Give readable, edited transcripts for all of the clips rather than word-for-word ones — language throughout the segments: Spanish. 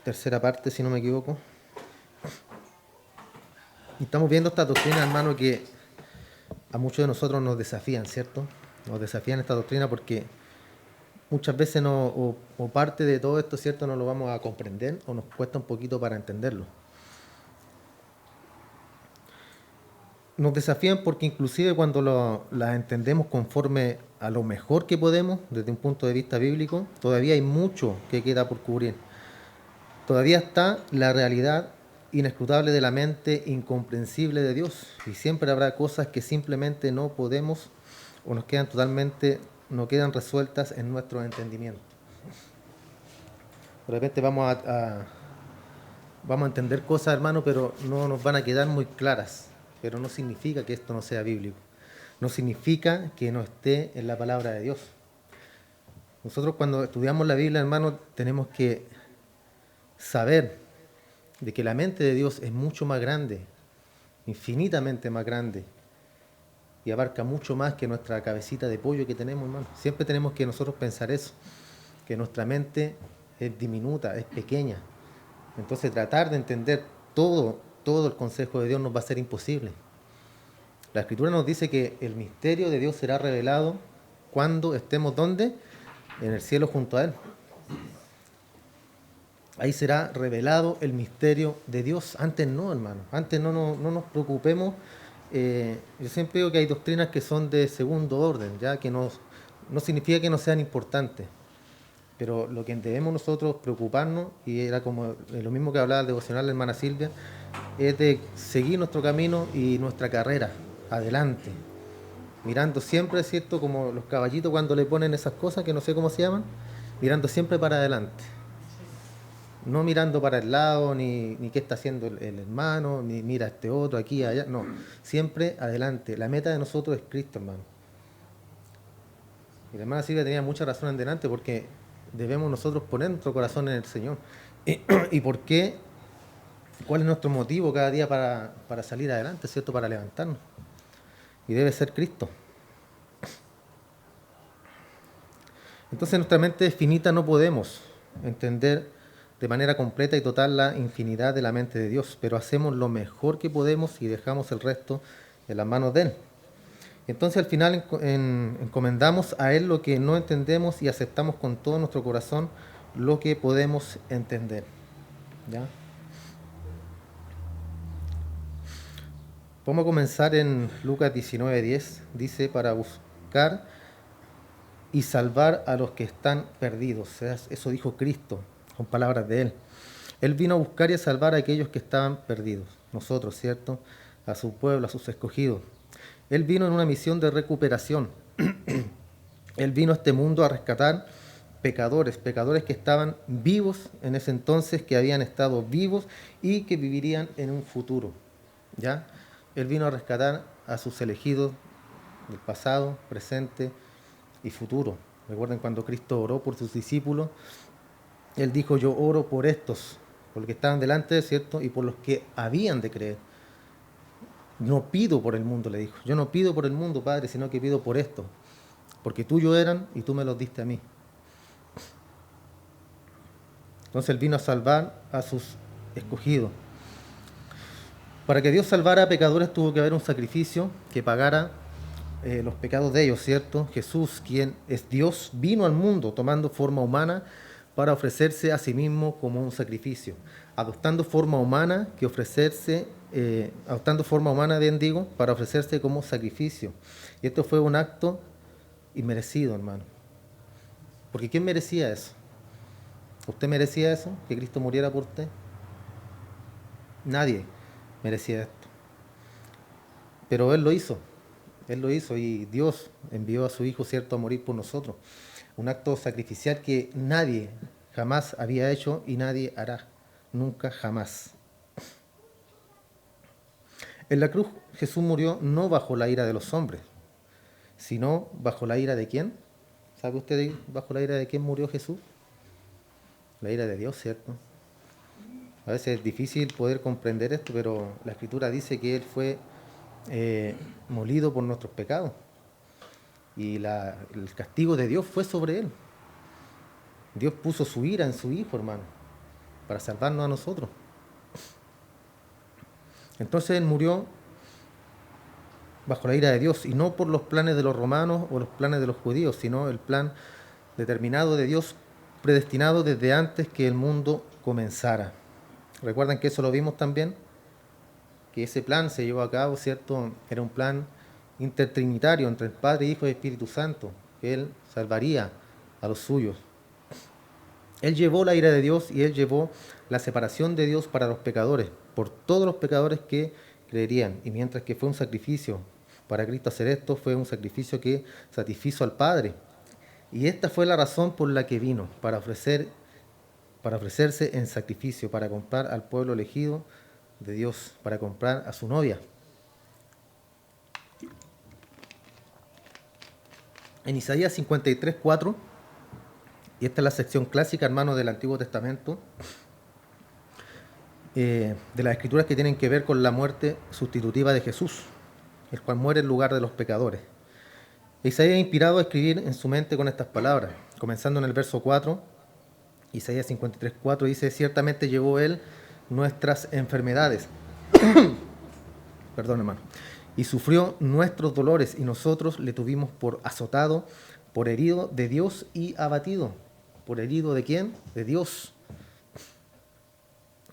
tercera parte, si no me equivoco. Y estamos viendo esta doctrina, hermano, que a muchos de nosotros nos desafían, ¿cierto? Nos desafían esta doctrina porque muchas veces o parte de todo esto, ¿cierto?, no lo vamos a comprender o nos cuesta un poquito para entenderlo. Nos desafían porque inclusive cuando las entendemos conforme a lo mejor que podemos, desde un punto de vista bíblico, todavía hay mucho que queda por cubrir. Todavía está la realidad inescrutable de la mente incomprensible de Dios. Y siempre habrá cosas que simplemente no podemos o nos quedan totalmente, no quedan resueltas en nuestro entendimiento. De repente vamos a entender cosas, hermano, pero no nos van a quedar muy claras. Pero no significa que esto no sea bíblico. No significa que no esté en la palabra de Dios. Nosotros cuando estudiamos la Biblia, hermano, tenemos que saber de que la mente de Dios es mucho más grande, infinitamente más grande, y abarca mucho más que nuestra cabecita de pollo que tenemos, hermano. Siempre tenemos que nosotros pensar eso, que nuestra mente es diminuta, es pequeña. Entonces tratar de entender todo el consejo de Dios nos va a ser imposible. La Escritura nos dice que el misterio de Dios será revelado cuando estemos, ¿dónde? En el cielo junto a Él. Ahí será revelado el misterio de Dios. Antes no, hermano. Antes no nos preocupemos. Yo siempre digo que hay doctrinas que son de segundo orden, ya que no significa que no sean importantes. Pero lo que debemos nosotros preocuparnos, y era como lo mismo que hablaba el devocional de la hermana Silvia, es de seguir nuestro camino y nuestra carrera adelante. Mirando siempre, ¿cierto? Como los caballitos cuando le ponen esas cosas que no sé cómo se llaman, mirando siempre para adelante. No mirando para el lado, ni qué está haciendo el hermano, ni mira este otro, aquí, allá. No, siempre adelante. La meta de nosotros es Cristo, hermano. Y la hermana Silvia tenía mucha razón en delante porque debemos nosotros poner nuestro corazón en el Señor. ¿Y por qué? ¿Cuál es nuestro motivo cada día para salir adelante, ¿cierto? Para levantarnos. Y debe ser Cristo. Entonces nuestra mente finita no podemos entender de manera completa y total la infinidad de la mente de Dios, pero hacemos lo mejor que podemos y dejamos el resto en las manos de Él. Entonces al final encomendamos a Él lo que no entendemos y aceptamos con todo nuestro corazón lo que podemos entender. ¿Ya? Vamos a comenzar en Lucas 19:10. Dice, para buscar y salvar a los que están perdidos. O sea, eso dijo Cristo, con palabras de Él. Él vino a buscar y a salvar a aquellos que estaban perdidos. Nosotros, ¿cierto? A su pueblo, a sus escogidos. Él vino en una misión de recuperación. Él vino a este mundo a rescatar pecadores que estaban vivos en ese entonces, que habían estado vivos y que vivirían en un futuro. ¿Ya? Él vino a rescatar a sus elegidos del pasado, presente y futuro. Recuerden cuando Cristo oró por sus discípulos, Él dijo, yo oro por estos, por los que estaban delante, ¿cierto? Y por los que habían de creer. No pido por el mundo, le dijo. Yo no pido por el mundo, Padre, sino que pido por esto. Porque tuyos eran y tú me los diste a mí. Entonces Él vino a salvar a sus escogidos. Para que Dios salvara a pecadores tuvo que haber un sacrificio que pagara los pecados de ellos, ¿cierto? Jesús, quien es Dios, vino al mundo tomando forma humana para ofrecerse a sí mismo como un sacrificio, adoptando forma humana bien digo, para ofrecerse como sacrificio. Y esto fue un acto inmerecido, hermano. Porque ¿quién merecía eso? ¿Usted merecía eso? ¿Que Cristo muriera por usted? Nadie merecía esto. Pero Él lo hizo. Él lo hizo y Dios envió a su Hijo, ¿cierto?, a morir por nosotros. Un acto sacrificial que nadie jamás había hecho y nadie hará. Nunca, jamás. En la cruz Jesús murió no bajo la ira de los hombres, sino bajo la ira de ¿quién? ¿Sabe usted bajo la ira de quién murió Jesús? La ira de Dios, ¿cierto? A veces es difícil poder comprender esto, pero la Escritura dice que Él fue molido por nuestros pecados. Y el castigo de Dios fue sobre Él. Dios puso su ira en su Hijo, hermano. para salvarnos a nosotros. Entonces Él murió bajo la ira de Dios, y no por los planes de los romanos o los planes de los judíos, sino el plan determinado de Dios, predestinado desde antes que el mundo comenzara. ¿Recuerdan que eso lo vimos también? Que ese plan se llevó a cabo, ¿cierto? Era un plan intertrinitario entre el Padre, Hijo y Espíritu Santo, que Él salvaría a los suyos. Él llevó la ira de Dios y Él llevó la separación de Dios para los pecadores, por todos los pecadores que creerían. Y mientras que fue un sacrificio para Cristo hacer esto, fue un sacrificio que satisfizo al Padre. Y esta fue la razón por la que vino, para ofrecerse en sacrificio, para comprar al pueblo elegido de Dios, para comprar a su novia. En Isaías 53:4, y esta es la sección clásica, hermanos, del Antiguo Testamento, de las escrituras que tienen que ver con la muerte sustitutiva de Jesús, el cual muere en lugar de los pecadores. Isaías es inspirado a escribir en su mente con estas palabras, comenzando en el verso 4, Isaías 53:4 dice: ciertamente llevó Él nuestras enfermedades, perdón, hermano, y sufrió nuestros dolores, y nosotros le tuvimos por azotado, por herido de Dios y abatido. ¿Por herido de quién? De Dios.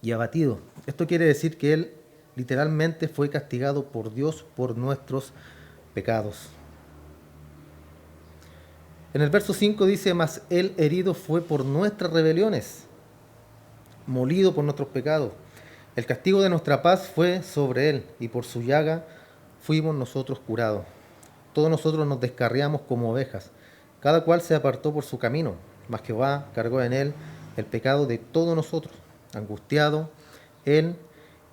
Y abatido. Esto quiere decir que Él literalmente fue castigado por Dios por nuestros pecados. En el verso 5 dice: mas Él herido fue por nuestras rebeliones, molido por nuestros pecados. El castigo de nuestra paz fue sobre Él, y por su llaga fuimos nosotros curados. Todos nosotros nos descarriamos como ovejas, cada cual se apartó por su camino, mas Jehová cargó en Él el pecado de todos nosotros. Angustiado Él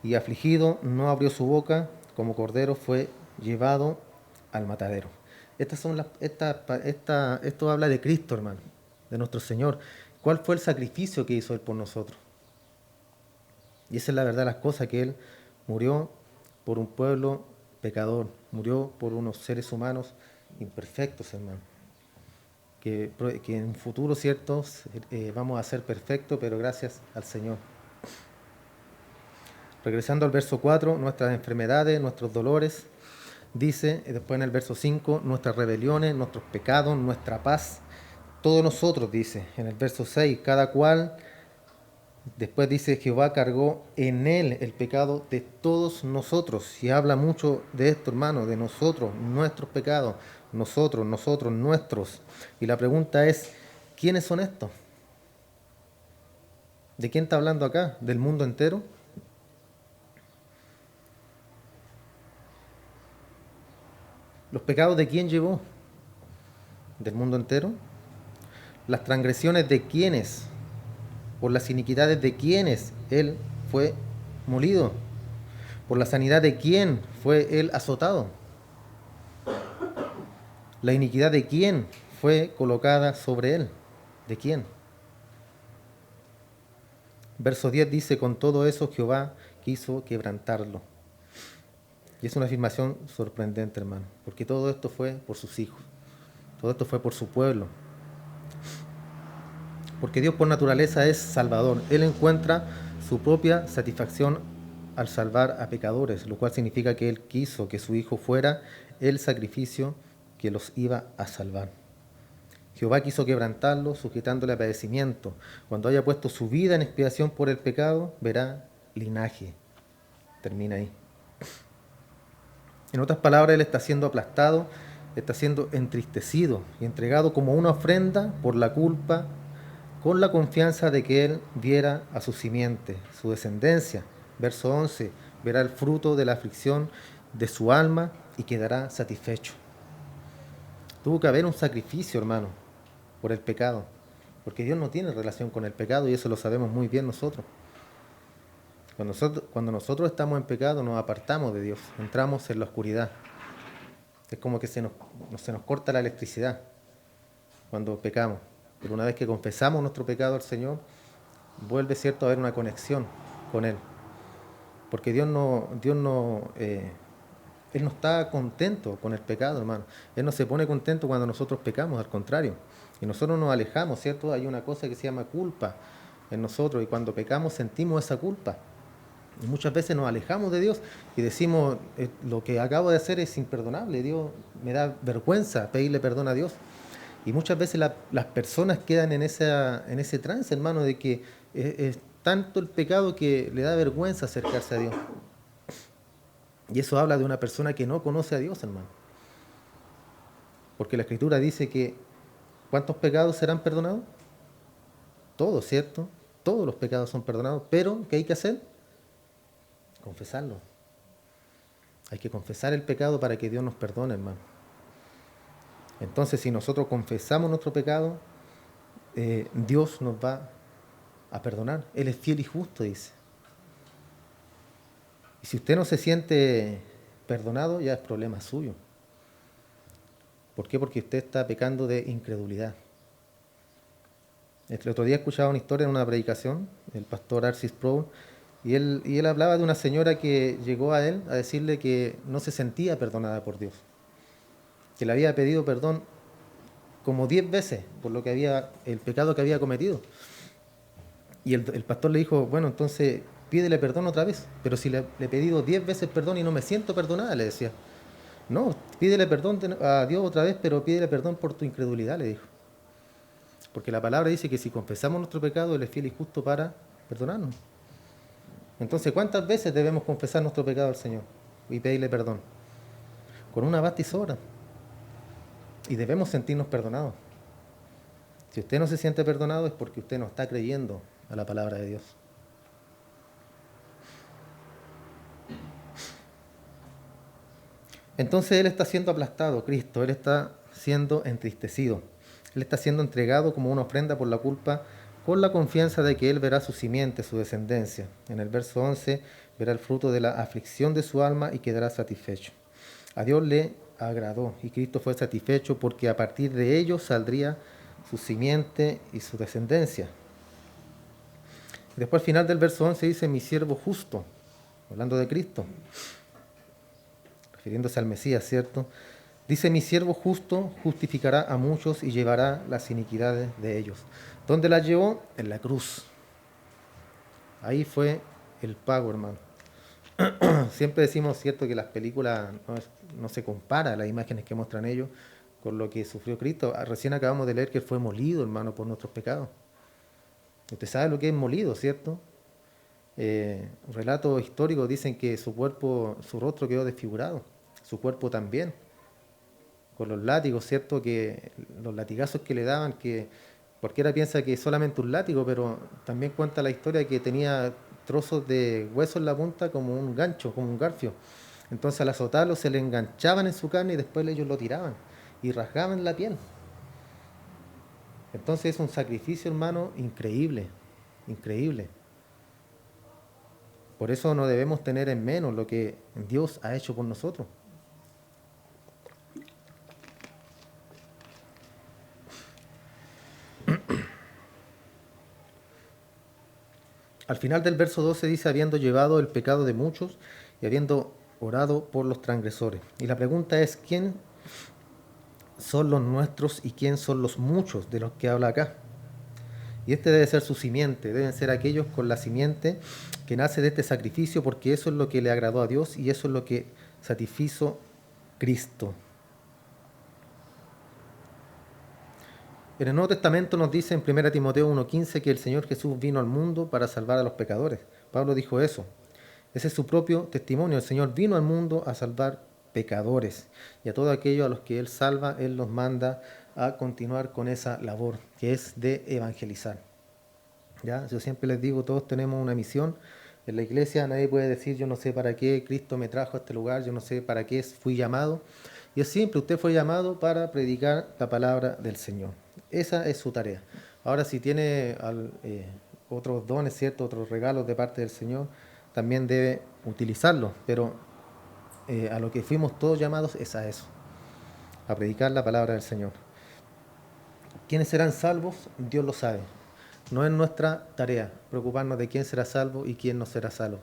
y afligido, no abrió su boca, como cordero fue llevado al matadero. Esto habla de Cristo, hermano, de nuestro Señor. ¿Cuál fue el sacrificio que hizo Él por nosotros? Y esa es la verdad de las cosas, que Él murió por un pueblo pecador, murió por unos seres humanos imperfectos, hermano. Que en un futuro, cierto, vamos a ser perfectos, pero gracias al Señor. Regresando al verso 4, nuestras enfermedades, nuestros dolores, dice después en el verso 5, nuestras rebeliones, nuestros pecados, nuestra paz, todos nosotros, dice en el verso 6, cada cual. Después dice: Jehová cargó en Él el pecado de todos nosotros. Y habla mucho de esto, hermano, de nosotros, nuestros pecados, nosotros, nuestros. Y la pregunta es: ¿quiénes son estos? ¿De quién está hablando acá? ¿Del mundo entero? ¿Los pecados de quién llevó? ¿Del mundo entero? ¿Las transgresiones de quiénes? ¿Por las iniquidades de quiénes Él fue molido? ¿Por la sanidad de quién fue Él azotado? ¿La iniquidad de quién fue colocada sobre Él? ¿De quién? Verso 10 dice: con todo eso Jehová quiso quebrantarlo. Y es una afirmación sorprendente, hermano, porque todo esto fue por sus hijos, todo esto fue por su pueblo. Porque Dios por naturaleza es salvador. Él encuentra su propia satisfacción al salvar a pecadores, lo cual significa que Él quiso que su Hijo fuera el sacrificio que los iba a salvar. Jehová quiso quebrantarlo, sujetándole a padecimiento. Cuando haya puesto su vida en expiación por el pecado, verá linaje. Termina ahí. En otras palabras, Él está siendo aplastado, está siendo entristecido y entregado como una ofrenda por la culpa, con la confianza de que Él viera a su simiente, su descendencia. Verso 11, verá el fruto de la aflicción de su alma y quedará satisfecho. Tuvo que haber un sacrificio, hermano, por el pecado, porque Dios no tiene relación con el pecado, y eso lo sabemos muy bien nosotros. Cuando nosotros estamos en pecado, nos apartamos de Dios, entramos en la oscuridad. Es como que se nos corta la electricidad cuando pecamos. Pero una vez que confesamos nuestro pecado al Señor, vuelve, cierto, a haber una conexión con Él. Porque Él no está contento con el pecado, hermano. Él no se pone contento cuando nosotros pecamos, al contrario. Y nosotros nos alejamos, ¿cierto? Hay una cosa que se llama culpa. en nosotros, y cuando pecamos sentimos esa culpa. Y muchas veces nos alejamos de Dios y decimos, lo que acabo de hacer es imperdonable, Dios, me da vergüenza pedirle perdón a Dios. Y muchas veces las personas quedan en ese trance, hermano, de que es tanto el pecado que le da vergüenza acercarse a Dios. Y eso habla de una persona que no conoce a Dios, hermano. Porque la Escritura dice que ¿cuántos pecados serán perdonados? Todos, ¿cierto? Todos los pecados son perdonados, pero ¿qué hay que hacer? Confesarlo. Hay que confesar el pecado para que Dios nos perdone, hermano. Entonces, si nosotros confesamos nuestro pecado, Dios nos va a perdonar. Él es fiel y justo, dice. Y si usted no se siente perdonado, ya es problema suyo. ¿Por qué? Porque usted está pecando de incredulidad. El otro día escuchaba una historia en una predicación, el pastor R.C. Sproul, y él hablaba de una señora que llegó a él a decirle que no se sentía perdonada por Dios, que le había pedido perdón como 10 veces por el pecado que había cometido. Y el pastor le dijo, bueno, entonces pídele perdón otra vez, pero si le he pedido 10 veces perdón y no me siento perdonada, le decía. No, pídele perdón a Dios otra vez, pero pídele perdón por tu incredulidad, le dijo. Porque la palabra dice que si confesamos nuestro pecado, Él es fiel y justo para perdonarnos. Entonces, ¿cuántas veces debemos confesar nuestro pecado al Señor y pedirle perdón? Con una basta y sobra. Y debemos sentirnos perdonados. Si usted no se siente perdonado es porque usted no está creyendo a la palabra de Dios. Entonces Él está siendo aplastado, Cristo, Él está siendo entristecido. Él está siendo entregado como una ofrenda por la culpa, con la confianza de que Él verá su simiente, su descendencia. En el verso 11, verá el fruto de la aflicción de su alma y quedará satisfecho. A Dios le agradó y Cristo fue satisfecho porque a partir de ellos saldría su simiente y su descendencia. Después al final del verso 11 dice, mi siervo justo, hablando de Cristo, refiriéndose al Mesías, ¿cierto? Dice, mi siervo justo justificará a muchos y llevará las iniquidades de ellos. ¿Dónde las llevó? En la cruz. Ahí fue el pago, hermano. Siempre decimos, ¿cierto?, que las películas no se compara las imágenes que muestran ellos con lo que sufrió Cristo. Recién acabamos de leer que fue molido, hermano, por nuestros pecados. Usted sabe lo que es molido, ¿cierto? Relatos históricos dicen que su cuerpo, su rostro quedó desfigurado, su cuerpo también, con los látigos, ¿cierto? Que los latigazos que le daban, que cualquiera piensa que es solamente un látigo, pero también cuenta la historia que tenía trozos de hueso en la punta como un gancho, como un garfio. Entonces al azotarlo se le enganchaban en su carne y después ellos lo tiraban y rasgaban la piel. Entonces es un sacrificio, hermano, increíble, increíble. Por eso no debemos tener en menos lo que Dios ha hecho por nosotros. Al final del verso 12 dice, habiendo llevado el pecado de muchos y habiendo orado por los transgresores. Y la pregunta es, ¿quién son los nuestros y quién son los muchos de los que habla acá? Y este debe ser su simiente, deben ser aquellos con la simiente que nace de este sacrificio, porque eso es lo que le agradó a Dios y eso es lo que satisfizo Cristo. En el Nuevo Testamento nos dice en 1 Timoteo 1:15 que el Señor Jesús vino al mundo para salvar a los pecadores. Pablo dijo eso. Ese es su propio testimonio. El Señor vino al mundo a salvar pecadores. Y a todos aquellos a los que Él salva, Él los manda a continuar con esa labor, que es de evangelizar. ¿Ya? Yo siempre les digo, todos tenemos una misión. En la iglesia nadie puede decir, yo no sé para qué Cristo me trajo a este lugar, yo no sé para qué fui llamado. Y es simple, usted fue llamado para predicar la palabra del Señor. Esa es su tarea. Ahora, si tiene otros dones, ¿cierto?, otros regalos de parte del Señor, también debe utilizarlos. Pero a lo que fuimos todos llamados es a eso, a predicar la palabra del Señor. ¿Quiénes serán salvos? Dios lo sabe. No es nuestra tarea preocuparnos de quién será salvo y quién no será salvo.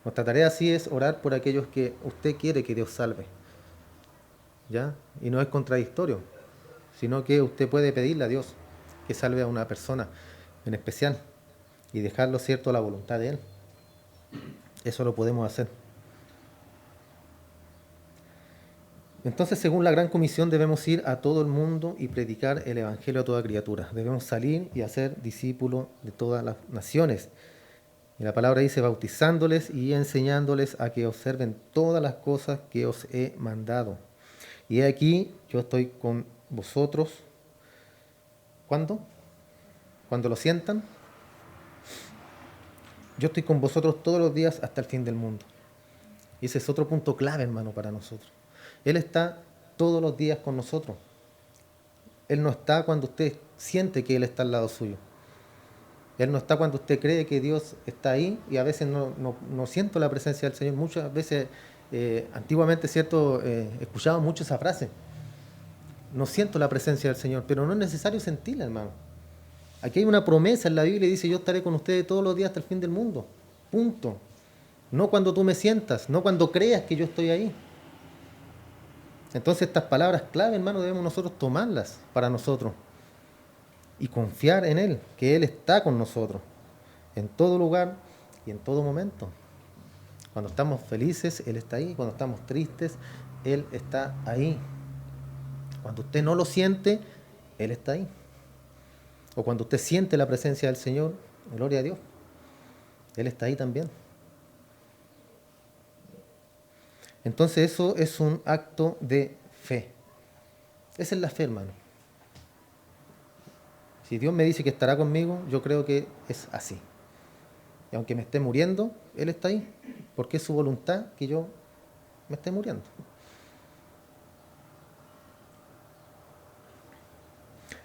Nuestra tarea sí es orar por aquellos que usted quiere que Dios salve. ¿Ya? Y no es contradictorio, sino que usted puede pedirle a Dios que salve a una persona en especial. y dejarlo, ¿cierto?, a la voluntad de Él. Eso lo podemos hacer. Entonces, según la Gran Comisión, debemos ir a todo el mundo y predicar el Evangelio a toda criatura. Debemos salir y hacer discípulos de todas las naciones. Y la palabra dice, bautizándoles y enseñándoles a que observen todas las cosas que os he mandado. Y aquí yo estoy con vosotros. ¿Cuándo? Cuando lo sientan. Yo estoy con vosotros todos los días hasta el fin del mundo. Y ese es otro punto clave, hermano, para nosotros. Él está todos los días con nosotros. Él no está cuando usted siente que Él está al lado suyo. Él no está cuando usted cree que Dios está ahí y a veces no siento la presencia del Señor. Muchas veces, antiguamente, ¿cierto? Escuchaba mucho esa frase. No siento la presencia del Señor, pero no es necesario sentirla, hermano. Aquí hay una promesa en la Biblia y dice, yo estaré con ustedes todos los días hasta el fin del mundo. Punto. No cuando tú me sientas, no cuando creas que yo estoy ahí. Entonces estas palabras clave, hermano, debemos nosotros tomarlas para nosotros y confiar en Él, que Él está con nosotros, en todo lugar y en todo momento. Cuando estamos felices, Él está ahí. Cuando estamos tristes, Él está ahí. Cuando usted no lo siente, Él está ahí. O cuando usted siente la presencia del Señor, gloria a Dios, Él está ahí también. Entonces eso es un acto de fe. Esa es la fe, hermano. Si Dios me dice que estará conmigo, yo creo que es así. Y aunque me esté muriendo, Él está ahí, porque es su voluntad que yo me esté muriendo.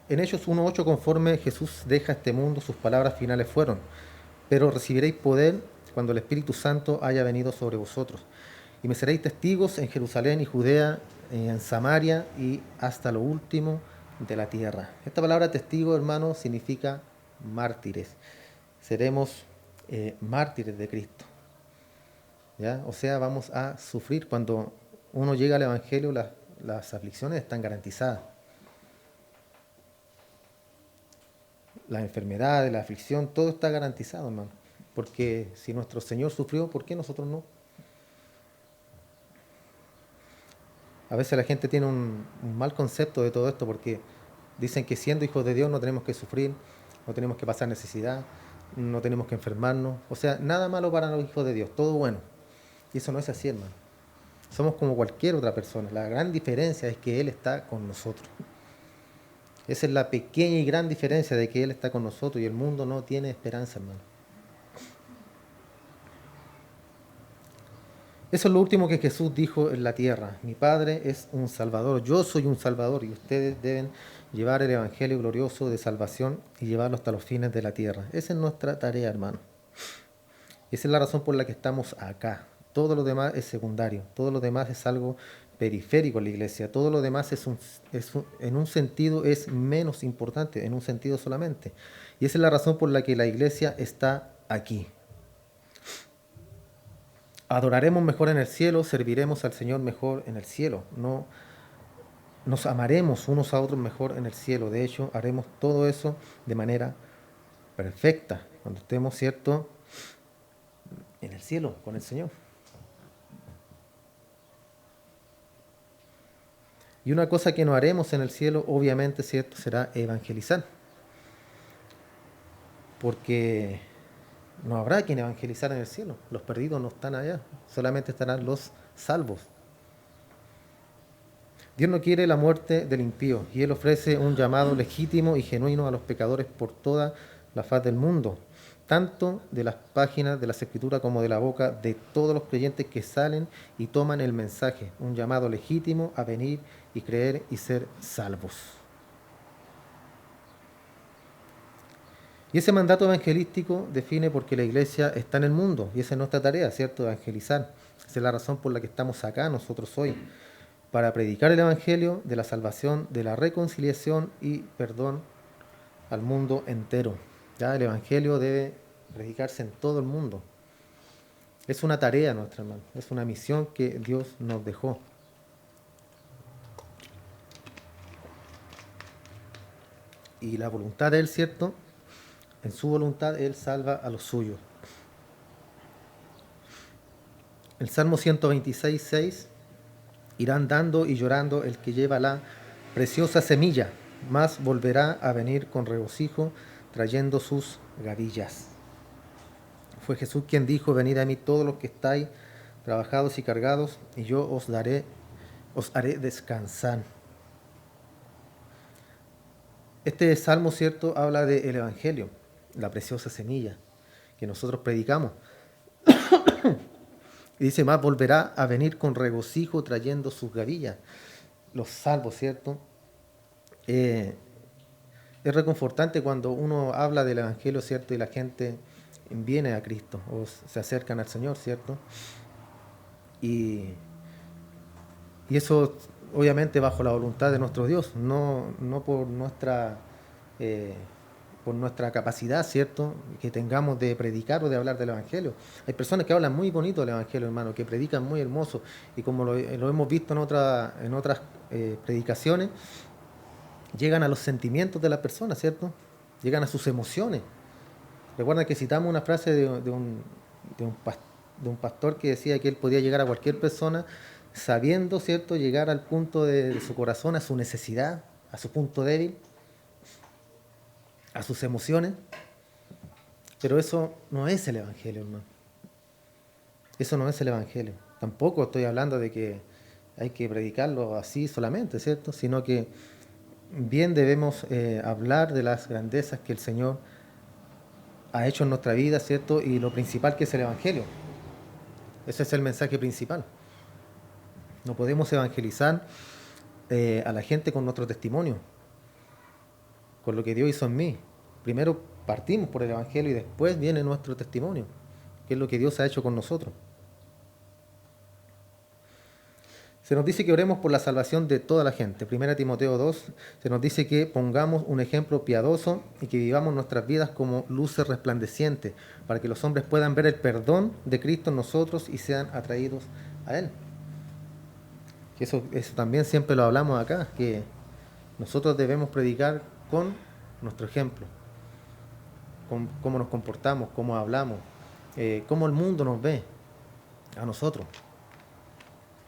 En Hechos 1:8, conforme Jesús deja este mundo, sus palabras finales fueron, pero recibiréis poder cuando el Espíritu Santo haya venido sobre vosotros. Y me seréis testigos en Jerusalén y Judea, en Samaria y hasta lo último de la tierra. Esta palabra testigo, hermano, significa mártires. Seremos mártires de Cristo. ¿Ya? O sea, vamos a sufrir. Cuando uno llega al Evangelio, las aflicciones están garantizadas. Las enfermedades, la aflicción, todo está garantizado, hermano. Porque si nuestro Señor sufrió, ¿por qué nosotros no? A veces la gente tiene un mal concepto de todo esto porque dicen que siendo hijos de Dios no tenemos que sufrir, no tenemos que pasar necesidad, no tenemos que enfermarnos. O sea, nada malo para los hijos de Dios, todo bueno. Y eso no es así, hermano. Somos como cualquier otra persona. La gran diferencia es que Él está con nosotros. Esa es la pequeña y gran diferencia de que Él está con nosotros y el mundo no tiene esperanza, hermano. Eso es lo último que Jesús dijo en la tierra. Mi Padre es un Salvador, yo soy un Salvador y ustedes deben llevar el Evangelio glorioso de salvación y llevarlo hasta los fines de la tierra. Esa es nuestra tarea, hermano. Esa es la razón por la que estamos acá. Todo lo demás es secundario, todo lo demás es algo periférico en la iglesia, todo lo demás en un sentido es menos importante, en un sentido solamente. Y esa es la razón por la que la iglesia está aquí. Adoraremos mejor en el cielo, serviremos al Señor mejor en el cielo. No nos amaremos unos a otros mejor en el cielo. De hecho, haremos todo eso de manera perfecta cuando estemos, ¿cierto?, en el cielo con el Señor. Y una cosa que no haremos en el cielo, obviamente, ¿cierto?, será evangelizar. Porque no habrá quien evangelizar en el cielo. Los perdidos no están allá, solamente estarán los salvos. Dios no quiere la muerte del impío y Él ofrece un llamado legítimo y genuino a los pecadores por toda la faz del mundo, tanto de las páginas de las Escrituras como de la boca de todos los creyentes que salen y toman el mensaje, un llamado legítimo a venir y creer y ser salvos. Y ese mandato evangelístico define por qué la iglesia está en el mundo, y esa es nuestra tarea, ¿cierto?, evangelizar. Esa es la razón por la que estamos acá nosotros hoy, para predicar el evangelio de la salvación, de la reconciliación y perdón al mundo entero. ¿Ya? El evangelio debe predicarse en todo el mundo. Es una tarea nuestra, hermano, es una misión que Dios nos dejó. Y la voluntad de Él, ¿cierto?, en su voluntad Él salva a los suyos. El Salmo 126, 6, irá andando y llorando el que lleva la preciosa semilla, mas volverá a venir con regocijo trayendo sus gavillas. Fue Jesús quien dijo: venid a mí todos los que estáis trabajados y cargados, y yo os haré descansar. Este salmo, cierto, habla del Evangelio, la preciosa semilla que nosotros predicamos. Y dice: más volverá a venir con regocijo trayendo sus gavillas. Los salvos, ¿cierto? Es reconfortante cuando uno habla del Evangelio, ¿cierto? Y la gente viene a Cristo o se acercan al Señor, ¿cierto? Y eso obviamente bajo la voluntad de nuestro Dios, no eh, por nuestra capacidad, ¿cierto?, que tengamos de predicar o de hablar del Evangelio. Hay personas que hablan muy bonito del Evangelio, hermano, que predican muy hermoso, y como lo hemos visto en otras predicaciones, llegan a los sentimientos de las personas, ¿cierto? Llegan a sus emociones. Recuerda que citamos una frase de un pastor que decía que él podía llegar a cualquier persona sabiendo, ¿cierto?, llegar al punto de su corazón, a su necesidad, a su punto débil, a sus emociones. Pero eso no es el Evangelio, hermano. Eso no es el Evangelio. Tampoco estoy hablando de que hay que predicarlo así solamente, ¿cierto? Sino que bien debemos hablar de las grandezas que el Señor ha hecho en nuestra vida, ¿cierto? Y lo principal, que es el Evangelio. Ese es el mensaje principal. No podemos evangelizar a la gente con nuestro testimonio, con lo que Dios hizo en mí. Primero partimos por el Evangelio y después viene nuestro testimonio, que es lo que Dios ha hecho con nosotros. Se nos dice que oremos por la salvación de toda la gente. 1 Timoteo 2 se nos dice que pongamos un ejemplo piadoso y que vivamos nuestras vidas como luces resplandecientes, para que los hombres puedan ver el perdón de Cristo en nosotros y sean atraídos a Él. Que eso también siempre lo hablamos acá, que nosotros debemos predicar con nuestro ejemplo, con cómo nos comportamos, cómo hablamos, cómo el mundo nos ve a nosotros.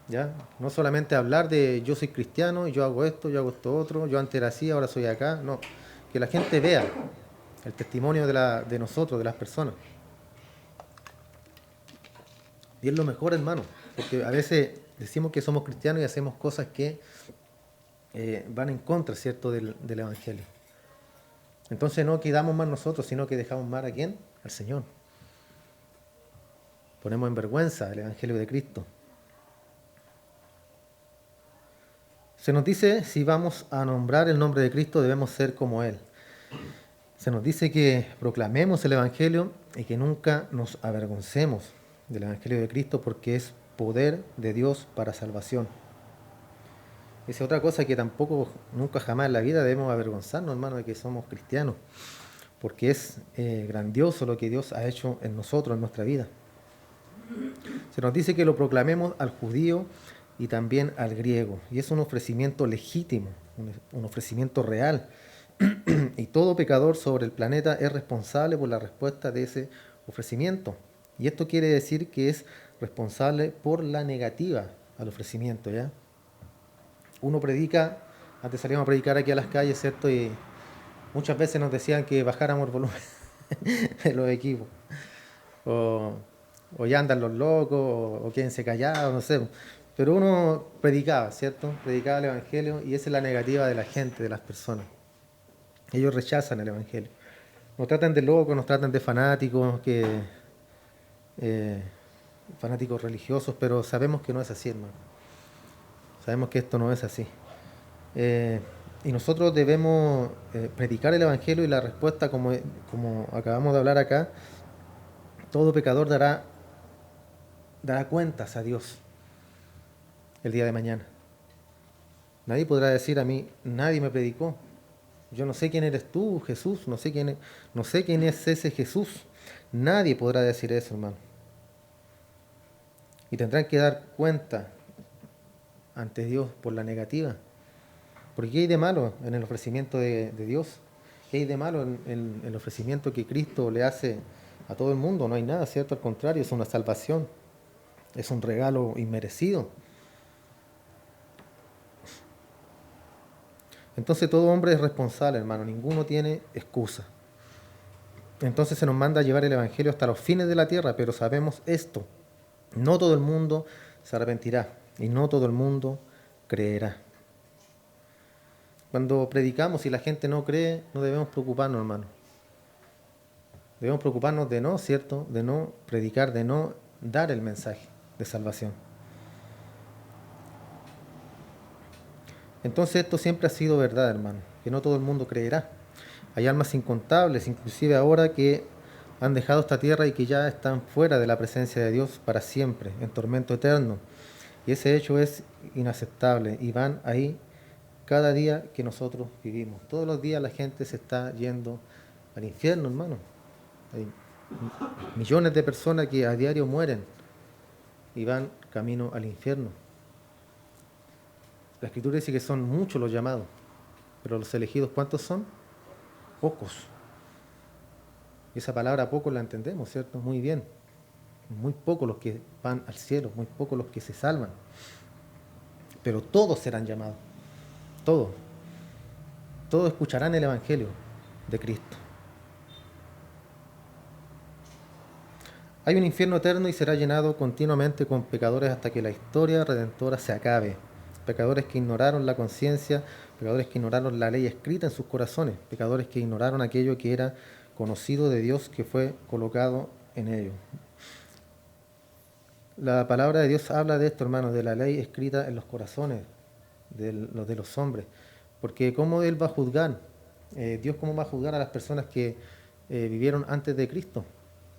¿Ya? No solamente hablar de yo soy cristiano, yo hago esto otro, yo antes era así, ahora soy acá. No, que la gente vea el testimonio de nosotros, de las personas. Y es lo mejor, hermano, porque a veces decimos que somos cristianos y hacemos cosas que van en contra, ¿cierto?, del Evangelio. Entonces no quedamos más nosotros, sino que dejamos más a ¿quién? Al Señor. Ponemos en vergüenza el Evangelio de Cristo. Se nos dice, si vamos a nombrar el nombre de Cristo, debemos ser como Él. Se nos dice que proclamemos el Evangelio y que nunca nos avergoncemos del Evangelio de Cristo, porque es poder de Dios para salvación. Esa es otra cosa que tampoco, nunca jamás en la vida debemos avergonzarnos, hermano, de que somos cristianos, porque es grandioso lo que Dios ha hecho en nosotros, en nuestra vida. Se nos dice que lo proclamemos al judío y también al griego, y es un ofrecimiento legítimo, un ofrecimiento real, y todo pecador sobre el planeta es responsable por la respuesta de ese ofrecimiento. Y esto quiere decir que es responsable por la negativa al ofrecimiento, ¿ya? Uno predica, antes salíamos a predicar aquí a las calles, ¿cierto? Y muchas veces nos decían que bajáramos el volumen de los equipos. O ya andan los locos, o quédense callados, no sé. Pero uno predicaba, ¿cierto? Predicaba el Evangelio, y esa es la negativa de la gente, de las personas. Ellos rechazan el Evangelio. Nos tratan de locos, nos tratan de fanáticos, fanáticos religiosos, pero sabemos que no es así, hermano. Sabemos que esto no es así. Y nosotros debemos predicar el Evangelio, y la respuesta, como acabamos de hablar acá, todo pecador dará cuentas a Dios el día de mañana. Nadie podrá decir a mí, nadie me predicó. Yo no sé quién eres tú, Jesús, no sé quién es ese Jesús. Nadie podrá decir eso, hermano. Y tendrán que dar cuenta ante Dios por la negativa. Porque ¿qué hay de malo en el ofrecimiento de Dios? ¿Qué hay de malo en el ofrecimiento que Cristo le hace a todo el mundo? No hay nada, ¿cierto? Al contrario, es una salvación, es un regalo inmerecido. Entonces todo hombre es responsable, hermano, ninguno tiene excusa. Entonces se nos manda a llevar el Evangelio hasta los fines de la tierra, pero sabemos esto, no todo el mundo se arrepentirá y no todo el mundo creerá. Cuando predicamos y la gente no cree, no debemos preocuparnos, hermano. Debemos preocuparnos de no, ¿cierto? De no predicar, de no dar el mensaje de salvación. Entonces esto siempre ha sido verdad, hermano, que no todo el mundo creerá. Hay almas incontables, inclusive ahora, que han dejado esta tierra y que ya están fuera de la presencia de Dios para siempre, en tormento eterno. Y ese hecho es inaceptable y van ahí cada día que nosotros vivimos. Todos los días la gente se está yendo al infierno, hermano. Hay millones de personas que a diario mueren y van camino al infierno. La Escritura dice que son muchos los llamados, pero los elegidos, ¿cuántos son? Pocos. Y esa palabra pocos la entendemos, ¿cierto? Muy bien. Muy pocos los que van al cielo, muy pocos los que se salvan. Pero todos serán llamados. Todos. Todos escucharán el Evangelio de Cristo. Hay un infierno eterno y será llenado continuamente con pecadores hasta que la historia redentora se acabe. Pecadores que ignoraron la conciencia, pecadores que ignoraron la ley escrita en sus corazones, pecadores que ignoraron aquello que era conocido de Dios que fue colocado en ellos. La palabra de Dios habla de esto, hermanos, de la ley escrita en los corazones de los hombres. Porque ¿cómo Él va a juzgar? Dios ¿cómo va a juzgar a las personas que vivieron antes de Cristo?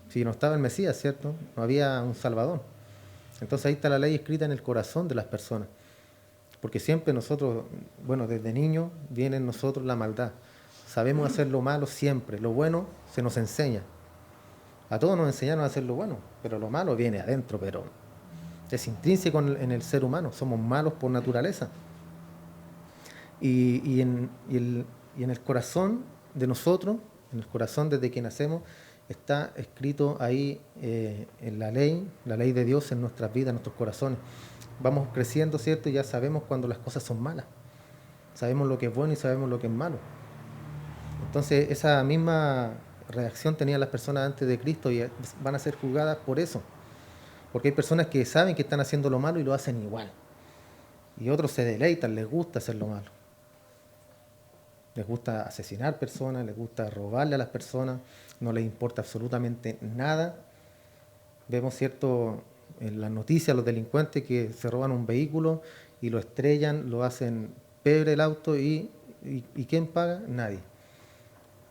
Si no estaba el Mesías, ¿cierto? No había un Salvador. Entonces ahí está la ley escrita en el corazón de las personas. Porque siempre nosotros, bueno, desde niños viene en nosotros la maldad. Sabemos hacer lo malo siempre. Lo bueno se nos enseña. A todos nos enseñaron a hacer lo bueno, pero lo malo viene adentro, pero es intrínseco en el ser humano. Somos malos por naturaleza. Y en el corazón de nosotros, en el corazón desde que nacemos, está escrito ahí en la ley de Dios en nuestras vidas, en nuestros corazones. Vamos creciendo, ¿cierto? Y ya sabemos cuando las cosas son malas. Sabemos lo que es bueno y sabemos lo que es malo. Entonces, esa misma reacción tenían las personas antes de Cristo y van a ser juzgadas por eso. Porque hay personas que saben que están haciendo lo malo y lo hacen igual. Y otros se deleitan, les gusta hacer lo malo. Les gusta asesinar personas, les gusta robarle a las personas, no les importa absolutamente nada. Vemos, ¿cierto?, en las noticias los delincuentes que se roban un vehículo y lo estrellan, lo hacen pebre el auto y ¿quién paga? Nadie.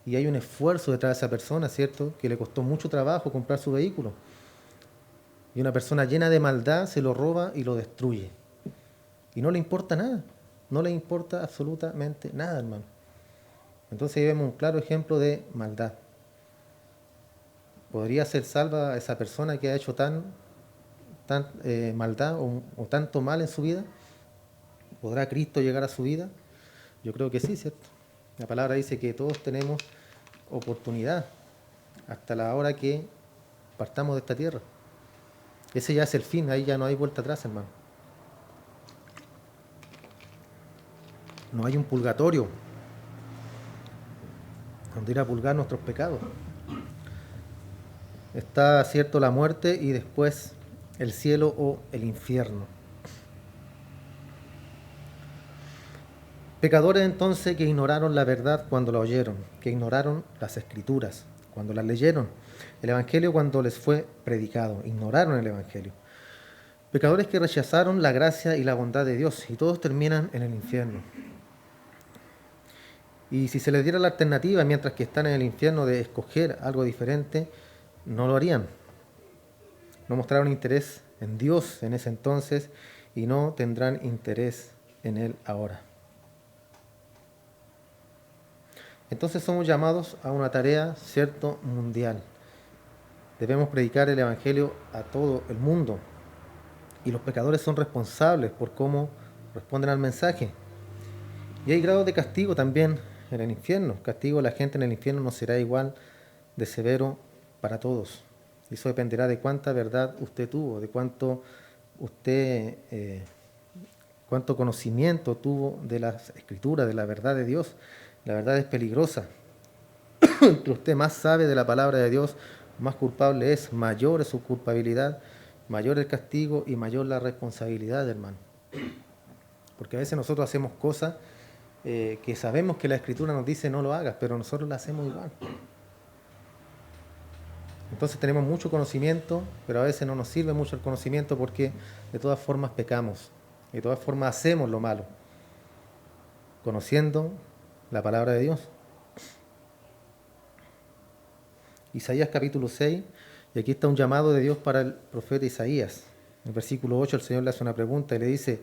Y hay un esfuerzo detrás de esa persona, ¿cierto?, que le costó mucho trabajo comprar su vehículo. Y una persona llena de maldad se lo roba y lo destruye. Y no le importa nada, no le importa absolutamente nada, hermano. Entonces ahí vemos un claro ejemplo de maldad. ¿Podría ser salva esa persona que ha hecho tan maldad o tanto mal en su vida? ¿Podrá Cristo llegar a su vida? Yo creo que sí, ¿cierto? La palabra dice que todos tenemos oportunidad hasta la hora que partamos de esta tierra. Ese ya es el fin, ahí ya no hay vuelta atrás, hermano. No hay un purgatorio donde ir a purgar nuestros pecados. Está, cierto, la muerte y después el cielo o el infierno. Pecadores entonces que ignoraron la verdad cuando la oyeron, que ignoraron las escrituras cuando las leyeron, el Evangelio cuando les fue predicado, ignoraron el Evangelio. Pecadores que rechazaron la gracia y la bondad de Dios y todos terminan en el infierno. Y si se les diera la alternativa mientras que están en el infierno de escoger algo diferente, no lo harían. No mostraron interés en Dios en ese entonces y no tendrán interés en Él ahora. Entonces somos llamados a una tarea, cierto, mundial. Debemos predicar el Evangelio a todo el mundo. Y los pecadores son responsables por cómo responden al mensaje. Y hay grados de castigo también en el infierno. El castigo de la gente en el infierno no será igual de severo para todos. Eso dependerá de cuánta verdad usted tuvo, de cuánto usted, cuánto conocimiento tuvo de las escrituras, de la verdad de Dios. La verdad es peligrosa. Entre usted más sabe de la palabra de Dios, más culpable es, mayor es su culpabilidad, mayor el castigo y mayor la responsabilidad, hermano. Porque a veces nosotros hacemos cosas que sabemos que la Escritura nos dice no lo hagas, pero nosotros la hacemos igual. Entonces tenemos mucho conocimiento, pero a veces no nos sirve mucho el conocimiento porque de todas formas pecamos, de todas formas hacemos lo malo, conociendo la palabra de Dios. Isaías capítulo 6, y aquí está un llamado de Dios para el profeta Isaías. En el versículo 8 el Señor le hace una pregunta y le dice: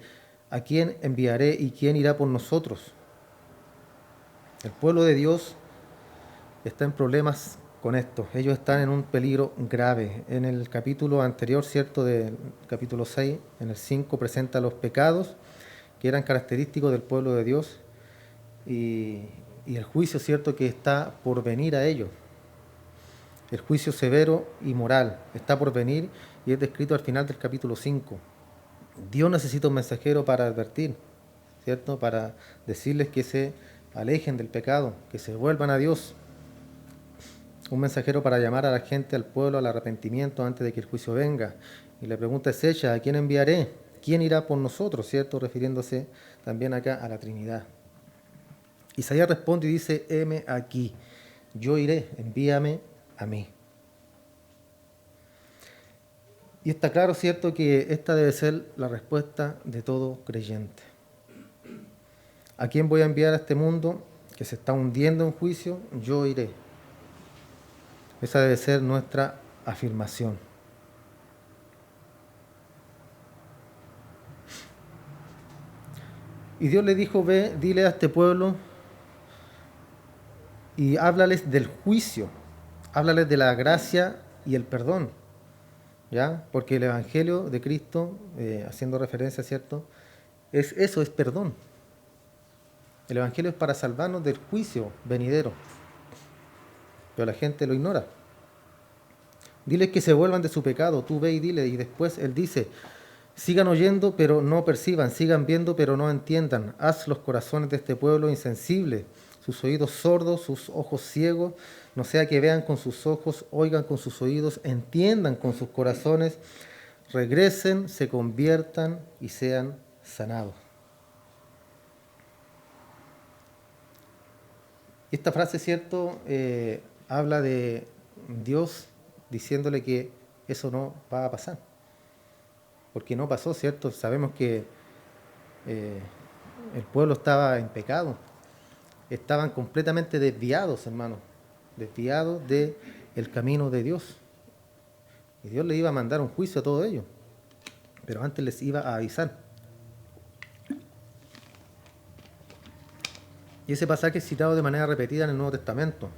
¿a quién enviaré y quién irá por nosotros? El pueblo de Dios está en problemas con esto. Ellos están en un peligro grave. En el capítulo anterior, ¿cierto? Del capítulo 6, en el 5, presenta los pecados que eran característicos del pueblo de Dios y el juicio, ¿cierto?, que está por venir a ellos. El juicio severo y moral está por venir y es descrito al final del capítulo 5. Dios necesita un mensajero para advertir, ¿cierto?, para decirles que se alejen del pecado, que se vuelvan a Dios. Un mensajero para llamar a la gente, al pueblo, al arrepentimiento antes de que el juicio venga. Y la pregunta es hecha: ¿a quién enviaré? ¿Quién irá por nosotros? ¿Cierto? Refiriéndose también acá a la Trinidad. Isaías responde y dice: heme aquí, yo iré, envíame a mí. Y está claro, ¿cierto?, que esta debe ser la respuesta de todo creyente. ¿A quién voy a enviar a este mundo que se está hundiendo en juicio? Yo iré. Esa debe ser nuestra afirmación. Y Dios le dijo: ve, dile a este pueblo y háblales del juicio, háblales de la gracia y el perdón, ¿ya? Porque el Evangelio de Cristo, haciendo referencia, ¿cierto?, es eso, es perdón. El Evangelio es para salvarnos del juicio venidero, pero la gente lo ignora. Diles que se vuelvan de su pecado, tú ve y dile, y después Él dice: sigan oyendo, pero no perciban, sigan viendo, pero no entiendan. Haz los corazones de este pueblo insensibles, sus oídos sordos, sus ojos ciegos, no sea que vean con sus ojos, oigan con sus oídos, entiendan con sus corazones, regresen, se conviertan y sean sanados. Esta frase, ¿cierto?, habla de Dios diciéndole que eso no va a pasar. Porque no pasó, ¿cierto? Sabemos que el pueblo estaba en pecado. Estaban completamente desviados, hermanos. Desviados del camino de Dios. Y Dios le iba a mandar un juicio a todos ellos. Pero antes les iba a avisar. Y ese pasaje es citado de manera repetida en el Nuevo Testamento,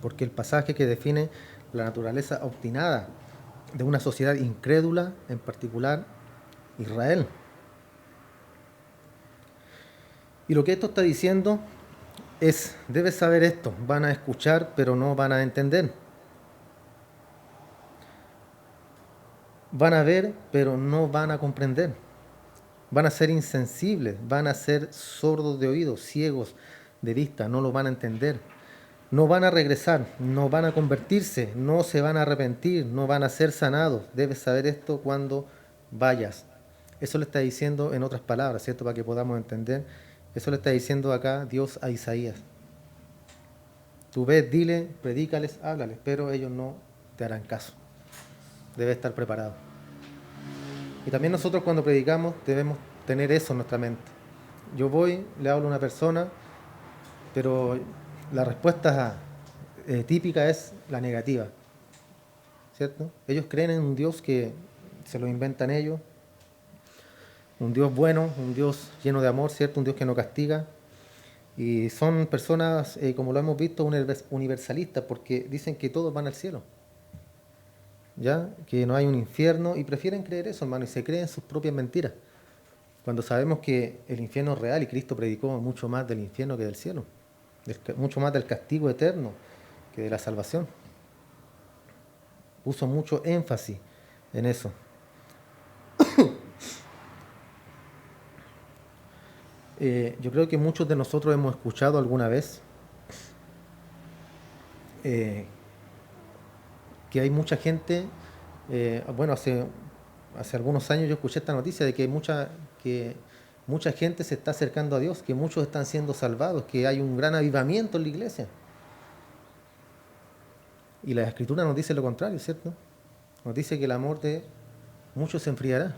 porque el pasaje que define la naturaleza obstinada de una sociedad incrédula, en particular Israel. Y lo que esto está diciendo es: debes saber esto, van a escuchar pero no van a entender. Van a ver pero no van a comprender. Van a ser insensibles, van a ser sordos de oídos, ciegos de vista, no lo van a entender. No van a regresar, no van a convertirse, no se van a arrepentir, no van a ser sanados. Debes saber esto cuando vayas. Eso le está diciendo en otras palabras, ¿cierto?, para que podamos entender. Eso le está diciendo acá Dios a Isaías. Tú ves, dile, predícales, háblales, pero ellos no te harán caso. Debes estar preparado. Y también nosotros cuando predicamos debemos tener eso en nuestra mente. Yo voy, le hablo a una persona, pero la respuesta típica es la negativa, ¿cierto? Ellos creen en un Dios que se lo inventan ellos, un Dios bueno, un Dios lleno de amor, ¿cierto? Un Dios que no castiga. Y son personas, como lo hemos visto, universalistas, porque dicen que todos van al cielo, ¿ya? Que no hay un infierno, y prefieren creer eso, hermano, y se creen sus propias mentiras, cuando sabemos que el infierno es real y Cristo predicó mucho más del infierno que del cielo. mucho más del castigo eterno que de la salvación. Puso mucho énfasis en eso. Yo creo que muchos de nosotros hemos escuchado alguna vez eh, que hay mucha gente, bueno, hace algunos años yo escuché esta noticia de que que mucha gente se está acercando a Dios, que muchos están siendo salvados, que hay un gran avivamiento en la iglesia. Y la Escritura nos dice lo contrario, ¿cierto? Nos dice que el amor de muchos se enfriará.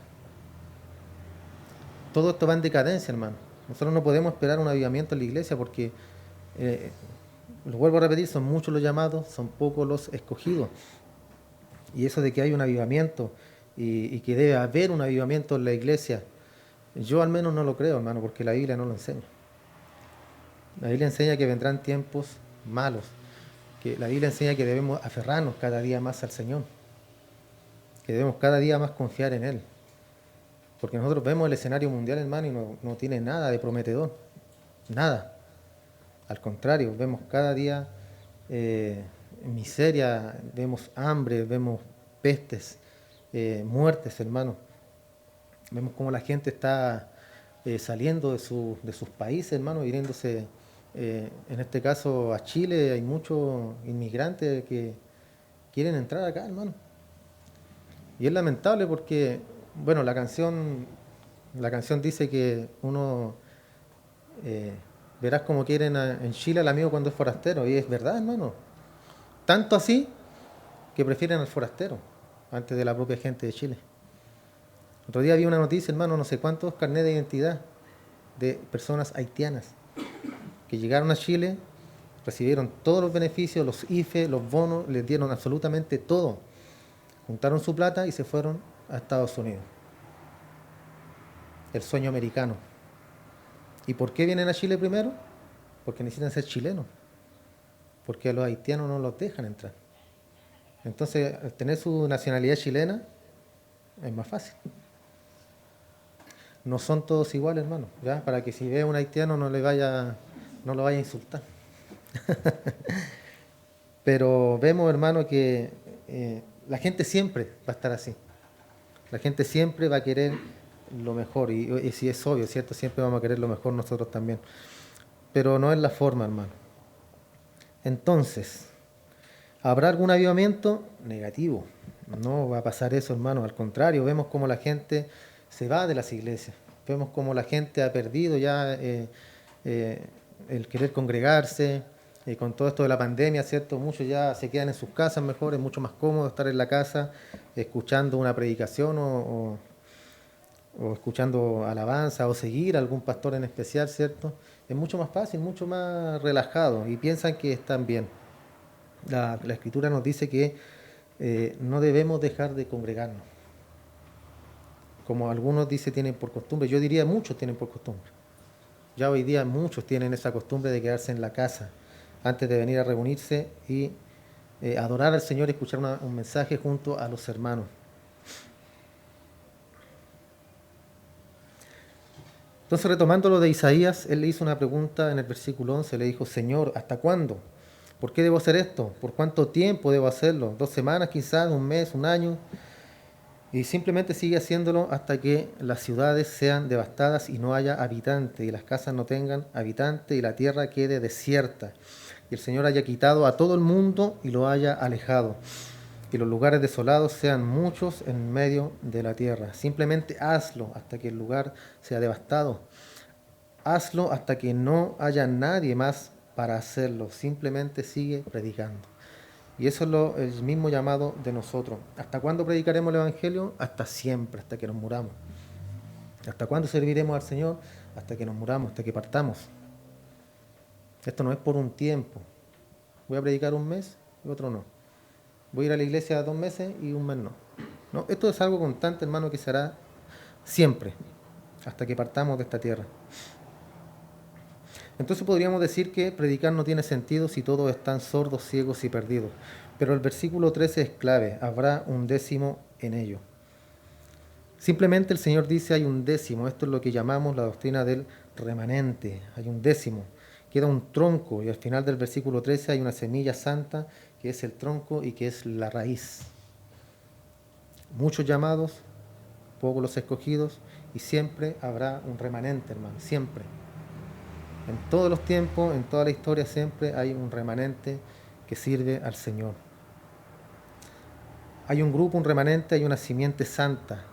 Todo esto va en decadencia, hermano. Nosotros no podemos esperar un avivamiento en la iglesia porque, eh, lo vuelvo a repetir, son muchos los llamados, son pocos los escogidos. Y eso de que hay un avivamiento y que debe haber un avivamiento en la iglesia, yo al menos no lo creo, hermano, porque la Biblia no lo enseña. La Biblia enseña que vendrán tiempos malos, que la Biblia enseña que debemos aferrarnos cada día más al Señor, que debemos cada día más confiar en Él. Porque nosotros vemos el escenario mundial, hermano, y no tiene nada de prometedor. Nada. Al contrario, vemos cada día miseria, vemos hambre, vemos pestes, muertes, hermano. Vemos cómo la gente está saliendo de sus países, hermano, viniéndose, en este caso a Chile. Hay muchos inmigrantes que quieren entrar acá, hermano. Y es lamentable porque, bueno, la canción dice que uno verás como quieren en Chile al amigo cuando es forastero. Y es verdad, hermano. Tanto así que prefieren al forastero antes de la propia gente de Chile. Otro día vi una noticia, hermano, no sé cuántos carnets de identidad de personas haitianas que llegaron a Chile, recibieron todos los beneficios, los IFE, los bonos, les dieron absolutamente todo. Juntaron su plata y se fueron a Estados Unidos. El sueño americano. ¿Y por qué vienen a Chile primero? Porque necesitan ser chilenos. Porque a los haitianos no los dejan entrar. Entonces, al tener su nacionalidad chilena, es más fácil. No son todos iguales, hermano, ¿ya? Para que si ve a un haitiano no lo vaya a insultar. Pero vemos, hermano, que la gente siempre va a estar así. La gente siempre va a querer lo mejor. Y si es obvio, ¿cierto? Siempre vamos a querer lo mejor nosotros también. Pero no es la forma, hermano. Entonces, ¿habrá algún avivamiento? Negativo. No va a pasar eso, hermano. Al contrario, vemos cómo la gente se va de las iglesias. Vemos cómo la gente ha perdido ya el querer congregarse. Con todo esto de la pandemia, ¿cierto? Muchos ya se quedan en sus casas mejor. Es mucho más cómodo estar en la casa escuchando una predicación o escuchando alabanza o seguir a algún pastor en especial, ¿cierto? Es mucho más fácil, mucho más relajado y piensan que están bien. La Escritura nos dice que no debemos dejar de congregarnos. Como algunos dicen tienen por costumbre, yo diría muchos tienen por costumbre. Ya hoy día muchos tienen esa costumbre de quedarse en la casa antes de venir a reunirse y adorar al Señor y escuchar un mensaje junto a los hermanos. Entonces, retomando lo de Isaías, él le hizo una pregunta en el versículo 11, le dijo: Señor, ¿hasta cuándo? ¿Por qué debo hacer esto? ¿Por cuánto tiempo debo hacerlo? ¿2 semanas quizás? ¿Un mes? ¿Un año? Y simplemente sigue haciéndolo hasta que las ciudades sean devastadas y no haya habitante, y las casas no tengan habitante, y la tierra quede desierta, y el Señor haya quitado a todo el mundo y lo haya alejado, y los lugares desolados sean muchos en medio de la tierra. Simplemente hazlo hasta que el lugar sea devastado. Hazlo hasta que no haya nadie más para hacerlo. Simplemente sigue predicando. Y eso es el mismo llamado de nosotros. ¿Hasta cuándo predicaremos el Evangelio? Hasta siempre, hasta que nos muramos. ¿Hasta cuándo serviremos al Señor? Hasta que nos muramos, hasta que partamos. Esto no es por un tiempo. Voy a predicar un mes y otro no. Voy a ir a la iglesia 2 meses y un mes no. No, esto es algo constante, hermano, que se hará siempre, hasta que partamos de esta tierra. Entonces podríamos decir que predicar no tiene sentido si todos están sordos, ciegos y perdidos. Pero el versículo 13 es clave: habrá un décimo en ello. Simplemente el Señor dice hay un décimo. Esto es lo que llamamos la doctrina del remanente. Hay un décimo. queda un tronco, y al final del versículo 13 hay una semilla santa, que es el tronco y que es la raíz. Muchos llamados, pocos los escogidos, y siempre habrá un remanente, hermano, siempre. En todos los tiempos, en toda la historia, siempre hay un remanente que sirve al Señor. Hay un grupo, un remanente, hay una simiente santa.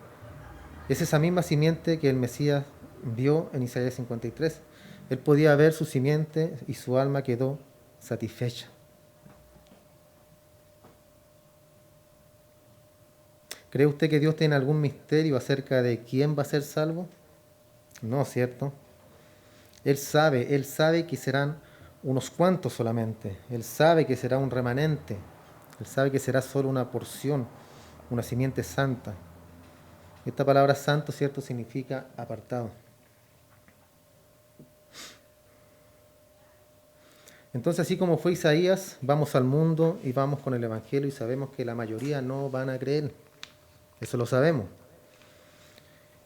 Es esa misma simiente que el Mesías vio en Isaías 53. Él podía ver su simiente y su alma quedó satisfecha. ¿Cree usted que Dios tiene algún misterio acerca de quién va a ser salvo? No, ¿cierto? Él sabe que serán unos cuantos solamente. Él sabe que será un remanente. Él sabe que será solo una porción, una simiente santa. Esta palabra santo, ¿cierto?, significa apartado. Entonces, así como fue Isaías, vamos al mundo y vamos con el Evangelio y sabemos que la mayoría no van a creer. Eso lo sabemos.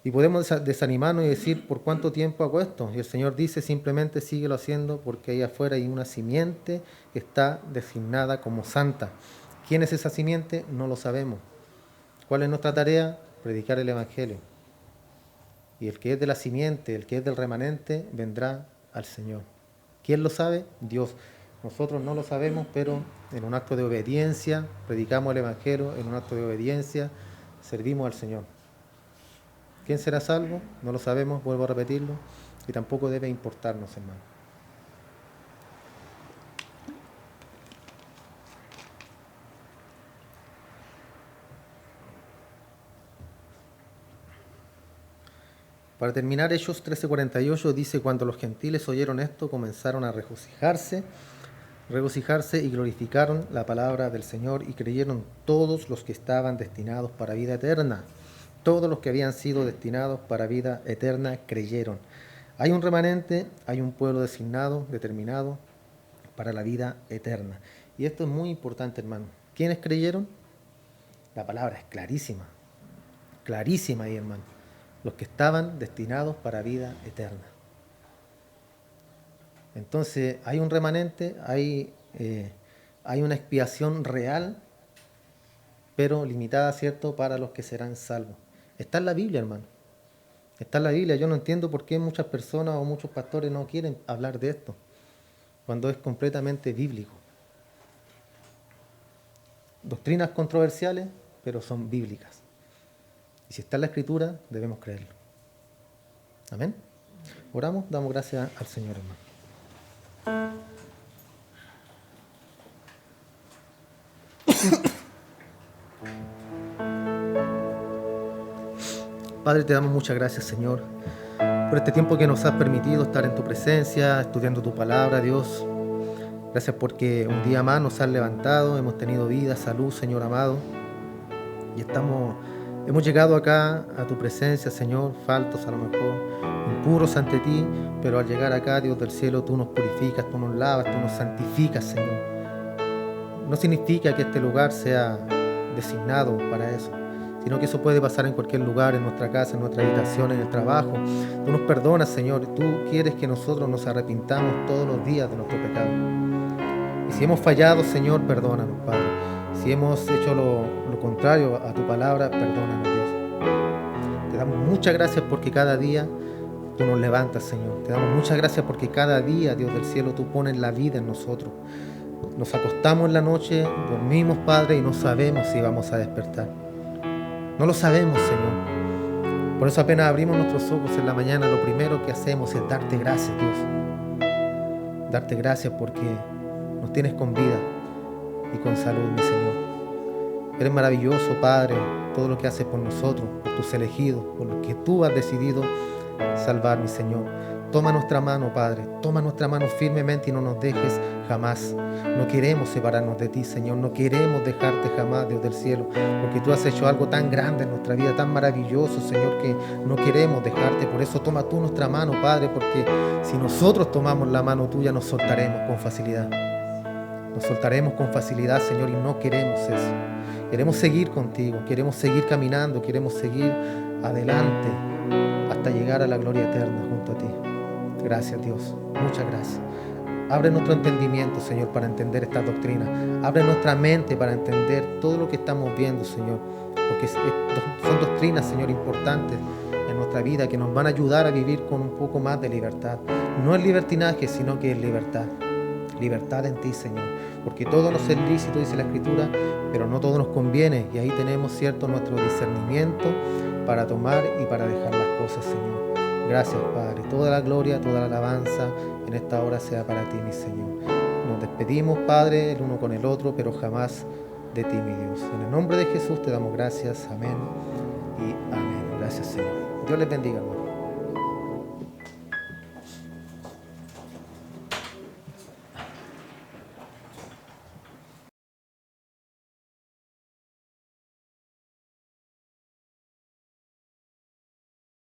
Y podemos desanimarnos y decir, ¿por cuánto tiempo hago esto? Y el Señor dice, simplemente síguelo haciendo porque ahí afuera hay una simiente que está designada como santa. ¿Quién es esa simiente? No lo sabemos. ¿Cuál es nuestra tarea? Predicar el Evangelio. Y el que es de la simiente, el que es del remanente, vendrá al Señor. ¿Quién lo sabe? Dios. Nosotros no lo sabemos, pero en un acto de obediencia, predicamos el Evangelio, en un acto de obediencia, servimos al Señor. ¿Quién será salvo? No lo sabemos, vuelvo a repetirlo, y tampoco debe importarnos, hermano. Para terminar, Hechos 13:48 dice, cuando los gentiles oyeron esto, comenzaron a regocijarse y glorificaron la palabra del Señor y creyeron todos los que estaban destinados para vida eterna. Todos los que habían sido destinados para vida eterna creyeron. Hay un remanente, hay un pueblo designado, determinado para la vida eterna. Y esto es muy importante, hermano. ¿Quiénes creyeron? La palabra es clarísima ahí, hermano. Los que estaban destinados para vida eterna. Entonces, hay un remanente, hay una expiación real, pero limitada, ¿cierto?, para los que serán salvos. Está en la Biblia, hermano. Está en la Biblia. Yo no entiendo por qué muchas personas o muchos pastores no quieren hablar de esto, cuando es completamente bíblico. Doctrinas controversiales, pero son bíblicas. Y si está en la Escritura, debemos creerlo. Amén. Oramos, damos gracias al Señor, hermano. Padre, te damos muchas gracias, Señor, por este tiempo que nos has permitido estar en tu presencia, estudiando tu palabra, Dios. Gracias porque un día más nos has levantado, hemos tenido vida, salud, Señor amado. Y hemos llegado acá a tu presencia, Señor, faltos a lo mejor, impuros ante ti, pero al llegar acá, Dios del cielo, tú nos purificas, tú nos lavas, tú nos santificas, Señor. No significa que este lugar sea designado para eso, sino que eso puede pasar en cualquier lugar, en nuestra casa, en nuestra habitación, en el trabajo. Tú nos perdonas, Señor. Tú quieres que nosotros nos arrepintamos todos los días de nuestro pecado. Y si hemos fallado, Señor, perdónanos, Padre. Si hemos hecho lo contrario a tu palabra, perdónanos, Dios. Te damos muchas gracias porque cada día tú nos levantas, Señor. Te damos muchas gracias porque cada día, Dios del cielo, tú pones la vida en nosotros. Nos acostamos en la noche, dormimos, Padre, y no sabemos si vamos a despertar. No lo sabemos, Señor. Por eso apenas abrimos nuestros ojos en la mañana, lo primero que hacemos es darte gracias, Dios. Darte gracias porque nos tienes con vida y con salud, mi Señor. Eres maravilloso, Padre, todo lo que haces por nosotros, por tus elegidos, por los que tú has decidido salvar, mi Señor. Toma nuestra mano, Padre, toma nuestra mano firmemente y no nos dejes jamás. No queremos separarnos de ti, Señor, no queremos dejarte jamás, Dios del cielo, porque tú has hecho algo tan grande en nuestra vida, tan maravilloso, Señor, que no queremos dejarte. Por eso toma tú nuestra mano, Padre, porque si nosotros tomamos la mano tuya, nos soltaremos con facilidad. Nos soltaremos con facilidad, Señor, y no queremos eso. Queremos seguir contigo, queremos seguir caminando, queremos seguir adelante hasta llegar a la gloria eterna junto a ti. Gracias, Dios. Muchas gracias. Abre nuestro entendimiento, Señor, para entender estas doctrinas. Abre nuestra mente para entender todo lo que estamos viendo, Señor. Porque son doctrinas, Señor, importantes en nuestra vida que nos van a ayudar a vivir con un poco más de libertad. No es libertinaje, sino que es libertad. Libertad en ti, Señor. Porque todo nos es lícito, dice la Escritura, pero no todo nos conviene. Y ahí tenemos, cierto, nuestro discernimiento para tomar y para dejar las cosas, Señor. Gracias, Padre. Toda la gloria, toda la alabanza en esta hora sea para ti, mi Señor. Nos despedimos, Padre, el uno con el otro, pero jamás de ti, mi Dios. En el nombre de Jesús te damos gracias. Amén y amén. Gracias, Señor. Dios les bendiga, hermano.